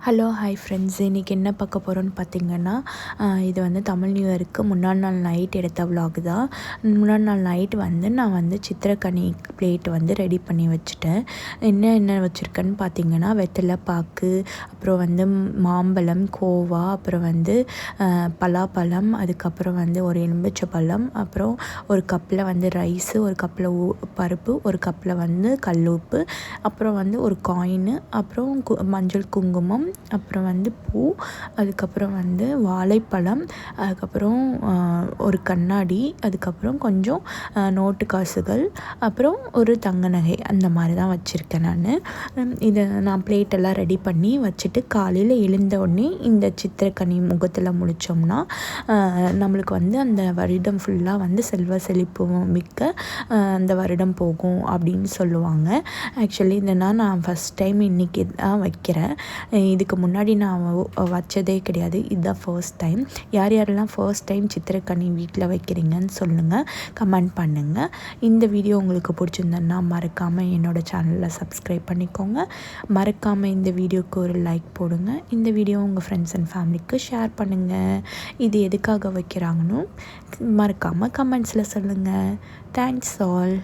Hello hi friends, இன்றைக்கி என்ன பார்க்க போகிறோன்னு பார்த்தீங்கன்னா, இது வந்து தமிழ் நியூ இயருக்கு முன்னாடி நாள் நைட் எடுத்த விலாக் தான். முன்னாடி நாள் நைட் நான் சித்திரக்கனி பிளேட் ரெடி பண்ணி வச்சுட்டேன். என்ன வச்சுருக்கேன்னு பார்த்தீங்கன்னா, வெத்தலை பாக்கு, அப்புறம் மாம்பழம், கோவா, அப்புறம் பலாப்பழம், அதுக்கப்புறம் ஒரு எலுமிச்சை பழம், அப்புறம் ஒரு கப்பில் ரைஸு, ஒரு கப்பில் பருப்பு, ஒரு கப்பில் கல் உப்பு, அப்புறம் ஒரு காயினு, அப்புறம் மஞ்சள் குங்குமம், அப்புறம் பூ, அதுக்கப்புறம் வாழைப்பழம், அதுக்கப்புறம் ஒரு கண்ணாடி, அதுக்கப்புறம் கொஞ்சம் நோட்டு காசுகள், அப்புறம் ஒரு தங்க நகை. அந்த மாதிரி தான் வச்சுருக்கேன் இதை நான் பிளேட்டெல்லாம் ரெடி பண்ணி வச்சுட்டு காலையில் எழுந்த உடனே இந்த சித்திரக்கனி முகத்தில் முழித்தோம்னா நம்மளுக்கு அந்த வருடம் ஃபுல்லாக செல்வ செழிப்பு மிக்க அந்த வருடம் போகும் அப்படின்னு சொல்லுவாங்க. ஆக்சுவலி நான் ஃபஸ்ட் டைம் இன்றைக்கி தான் வைக்கிறேன். இதுக்கு முன்னாடி நான் வச்சதே கிடையாது. இதுதான் ஃபர்ஸ்ட் டைம். யாரெல்லாம் ஃபர்ஸ்ட் டைம் சித்திரக்கனி வீட்டில் வைக்கிறீங்கன்னு சொல்லுங்கள், கமெண்ட் பண்ணுங்கள். இந்த வீடியோ உங்களுக்கு பிடிச்சிருந்தேன்னா மறக்காமல் என்னோடய சேனலில் சப்ஸ்கிரைப் பண்ணிக்கோங்க. மறக்காமல் இந்த வீடியோவுக்கு ஒரு லைக் போடுங்க. இந்த வீடியோ உங்கள் ஃப்ரெண்ட்ஸ் அண்ட் ஃபேமிலிக்கு ஷேர் பண்ணுங்கள். இது எதுக்காக வைக்கிறாங்கன்னு மறக்காமல் கமெண்ட்ஸில் சொல்லுங்கள். Thanks all.